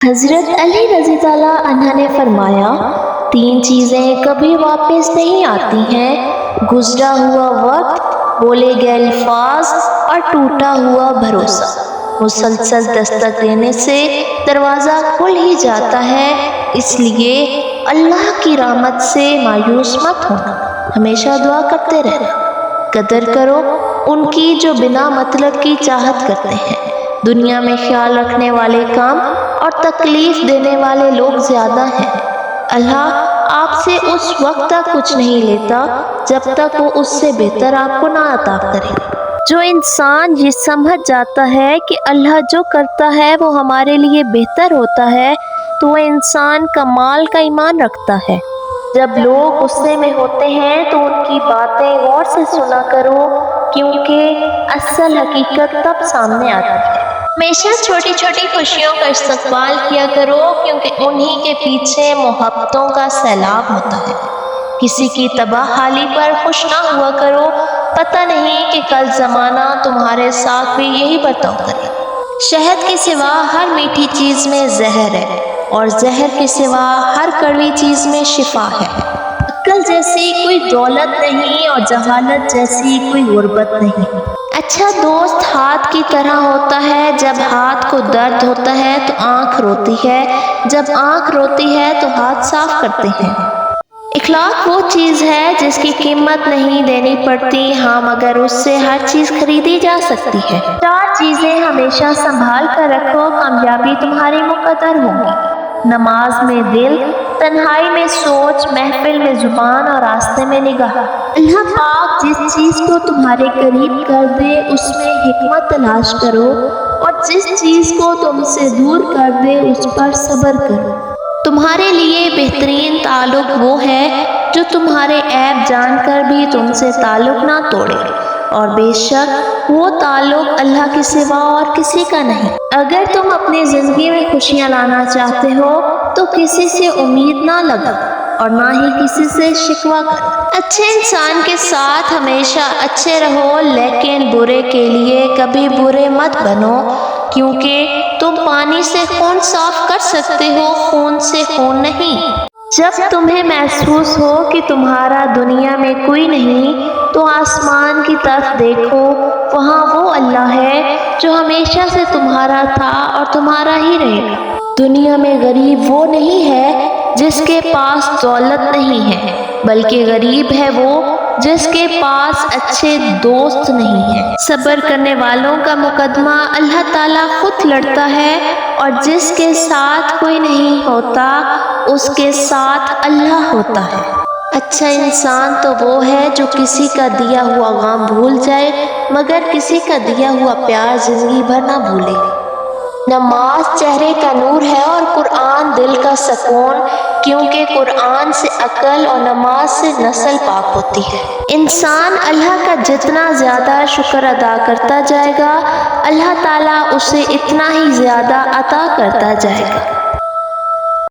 حضرت علی رضی اللہ عنہ نے فرمایا، تین چیزیں کبھی واپس نہیں آتی ہیں: گزرا ہوا وقت، بولے گئے الفاظ اور ٹوٹا ہوا بھروسہ۔ مسلسل دستک دینے سے دروازہ کھل ہی جاتا ہے، اس لیے اللہ کی رحمت سے مایوس مت ہونا، ہمیشہ دعا کرتے رہنا۔ قدر کرو ان کی جو بنا مطلب کی چاہت کرتے ہیں۔ دنیا میں خیال رکھنے والے کام اور تکلیف دینے والے لوگ زیادہ ہیں۔ اللہ آپ سے اس وقت تک کچھ نہیں لیتا جب تک وہ اس سے بہتر آپ کو نہ عطا کرے۔ جو انسان یہ سمجھ جاتا ہے کہ اللہ جو کرتا ہے وہ ہمارے لیے بہتر ہوتا ہے، تو وہ انسان کمال کا ایمان رکھتا ہے۔ جب لوگ غصے میں ہوتے ہیں تو ان کی باتیں غور سے سنا کرو، کیونکہ اصل حقیقت تب سامنے آتی ہے۔ ہمیشہ چھوٹی چھوٹی خوشیوں کا استقبال کیا کرو، کیونکہ انہی کے پیچھے محبتوں کا سیلاب ہوتا ہے۔ کسی کی تباہ حالی پر خوش نہ ہوا کرو، پتہ نہیں کہ کل زمانہ تمہارے ساتھ بھی یہی برتاؤ کرے۔ شہد کے سوا ہر میٹھی چیز میں زہر ہے، اور زہر کے سوا ہر کڑوی چیز میں شفا ہے۔ عقل جیسی کوئی دولت نہیں اور جہالت جیسی کوئی غربت نہیں۔ اچھا دوست ہاتھ کی طرح ہوتا ہے، جب ہاتھ کو درد ہوتا ہے تو آنکھ روتی ہے، جب آنکھ روتی ہے تو ہاتھ صاف کرتے ہیں۔ اخلاق وہ چیز ہے جس کی قیمت نہیں دینی پڑتی، ہاں مگر اس سے ہر چیز خریدی جا سکتی ہے۔ چار چیزیں ہمیشہ سنبھال کر رکھو، کامیابی تمہاری مقدر ہوگی: نماز میں دل، تنہائی میں سوچ، محفل میں زبان اور راستے میں نگاہ۔ اللہ پاک جس چیز کو تمہارے قریب کر دے اس میں حکمت تلاش کرو، اور جس چیز کو تم سے دور کر دے اس پر صبر کرو۔ تمہارے لیے بہترین تعلق وہ ہے جو تمہارے عیب جان کر بھی تم سے تعلق نہ توڑے، اور بے شک وہ تعلق اللہ کے سوا اور کسی کا نہیں۔ اگر تم اپنی زندگی میں خوشیاں لانا چاہتے ہو تو کسی سے امید نہ لگا اور نہ ہی کسی سے شکوہ کرو۔ اچھے انسان کے ساتھ ہمیشہ اچھے رہو، لیکن برے کے لیے کبھی برے مت بنو، کیونکہ تم پانی سے خون صاف کر سکتے ہو، خون سے خون نہیں۔ جب تمہیں محسوس ہو کہ تمہارا دنیا میں کوئی نہیں تو آسمان کی طرف دیکھو، وہاں وہ اللہ ہے جو ہمیشہ سے تمہارا تھا اور تمہارا ہی رہے گا۔ دنیا میں غریب وہ نہیں ہے جس کے پاس دولت نہیں ہے، بلکہ غریب ہے وہ جس کے پاس اچھے دوست نہیں ہیں۔ صبر کرنے والوں کا مقدمہ اللہ تعالیٰ خود لڑتا ہے، اور جس کے ساتھ کوئی نہیں ہوتا اس کے ساتھ اللہ ہوتا ہے۔ اچھا انسان تو وہ ہے جو کسی کا دیا ہوا غم بھول جائے، مگر کسی کا دیا ہوا پیار زندگی بھر نہ بھولے۔ نماز چہرے کا نور ہے اور قرآن دل کا سکون، کیونکہ قرآن سے عقل اور نماز سے نسل پاک ہوتی ہے۔ انسان اللہ کا جتنا زیادہ شکر ادا کرتا جائے گا، اللہ تعالیٰ اسے اتنا ہی زیادہ عطا کرتا جائے گا۔